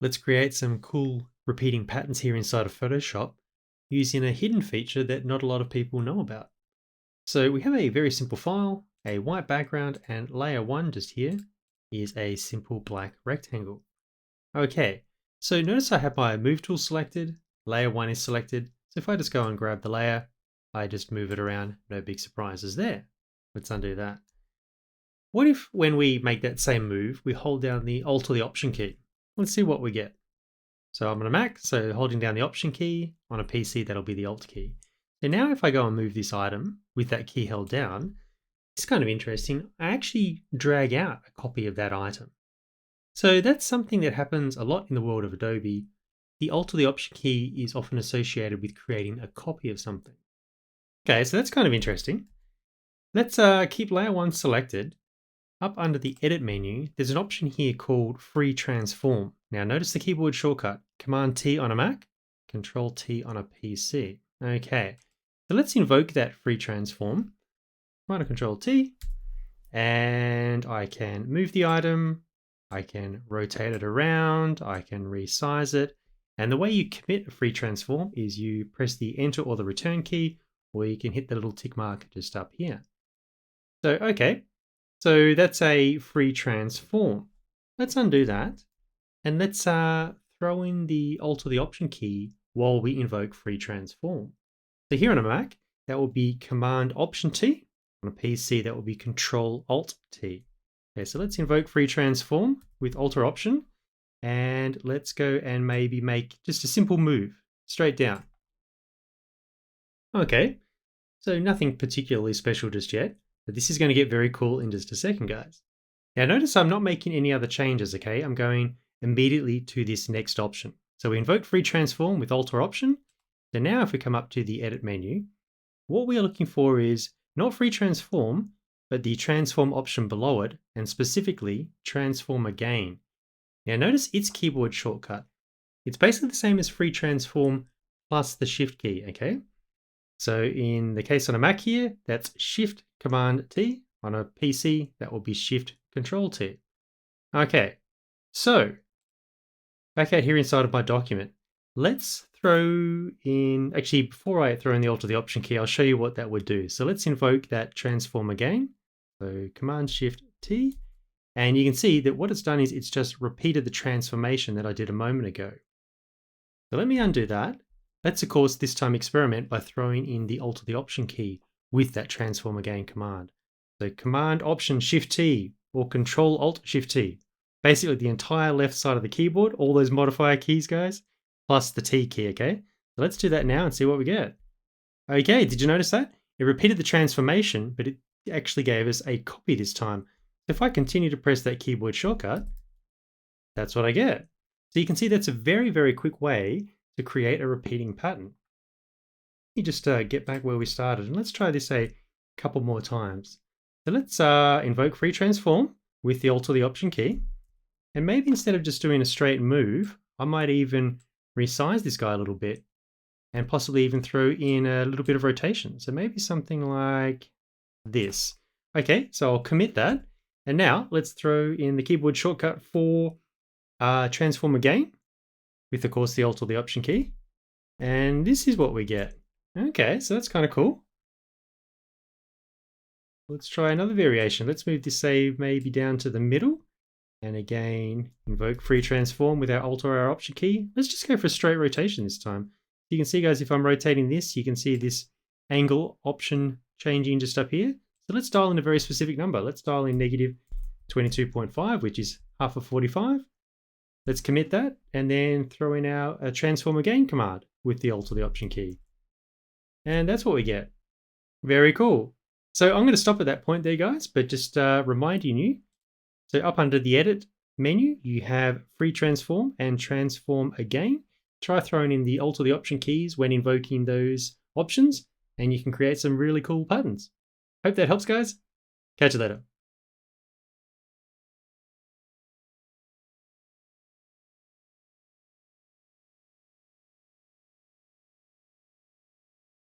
Let's create some cool repeating patterns here inside of Photoshop using a hidden feature that not a lot of people know about. So we have a very simple file, a white background, and layer 1 just here is a simple black rectangle. Okay, so notice I have my move tool selected, layer 1 is selected. So if I just go and grab the layer, I just move it around, no big surprises there. Let's undo that. What if when we make that same move, we hold down the Alt or the Option key? Let's see what we get. So I'm on a Mac, so holding down the Option key. On a PC, that'll be the Alt key. So now if I go and move this item with that key held down, it's kind of interesting. I actually drag out a copy of that item. So that's something that happens a lot in the world of Adobe. The Alt or the Option key is often associated with creating a copy of something. Okay, so that's kind of interesting. Let's keep layer 1 selected. Up under the Edit menu, there's an option here called Free Transform. Now notice the keyboard shortcut, Command T on a Mac, Control T on a PC. Okay, so let's invoke that Free Transform. Command Control T, and I can move the item, I can rotate it around, I can resize it. And the way you commit a Free Transform is you press the Enter or the Return key, or you can hit the little tick mark just up here. So, okay. So that's a free transform. Let's undo that. And let's throw in the Alt or the Option key while we invoke free transform. So here on a Mac, that will be Command Option T. On a PC, that will be Control Alt T. Okay, so let's invoke free transform with Alt or Option. And let's go and maybe make just a simple move straight down. Okay, so nothing particularly special just yet. But this is going to get very cool in just a second, guys. Now notice I'm not making any other changes, okay? I'm going immediately to this next option. So we invoke free transform with Alt or Option. So now if we come up to the Edit menu, what we are looking for is not free transform, but the transform option below it, and specifically transform again. Now notice its keyboard shortcut. It's basically the same as free transform plus the Shift key, okay? So in the case on a Mac here, that's Shift Command T. On a PC, that will be Shift Control T. Okay, so back out here inside of my document, let's throw in, actually before I throw in the Alt or the Option key, I'll show you what that would do. So let's invoke that transform again. So Command Shift T, and you can see that what it's done is it's just repeated the transformation that I did a moment ago. So let me undo that. Let's, of course, this time experiment by throwing in the Alt or the Option key with that Transform Again command. So Command Option Shift T or Control Alt Shift T. Basically the entire left side of the keyboard, all those modifier keys, guys, plus the T key, okay? So let's do that now and see what we get. Okay, did you notice that? It repeated the transformation, but it actually gave us a copy this time. So if I continue to press that keyboard shortcut, that's what I get. So you can see that's a very, very quick way to create a repeating pattern. Let me just get back where we started and let's try this a couple more times. So let's invoke free transform with the Alt or the Option key. And maybe instead of just doing a straight move, I might even resize this guy a little bit and possibly even throw in a little bit of rotation. So maybe something like this. Okay, so I'll commit that. And now let's throw in the keyboard shortcut for transform again, with of course the Alt or the Option key. And this is what we get. Okay, so that's kind of cool. Let's try another variation. Let's move this save maybe down to the middle. And again, invoke free transform with our Alt or our Option key. Let's just go for a straight rotation this time. You can see, guys, if I'm rotating this, you can see this angle option changing just up here. So let's dial in a very specific number. Let's dial in negative 22.5, which is half of 45. Let's commit that and then throw in our transform again command with the Alt or the Option key. And that's what we get. Very cool. So I'm going to stop at that point there, guys, but just reminding you, so up under the Edit menu, you have Free Transform and Transform Again. Try throwing in the Alt or the Option keys when invoking those options, and you can create some really cool patterns. Hope that helps, guys. Catch you later.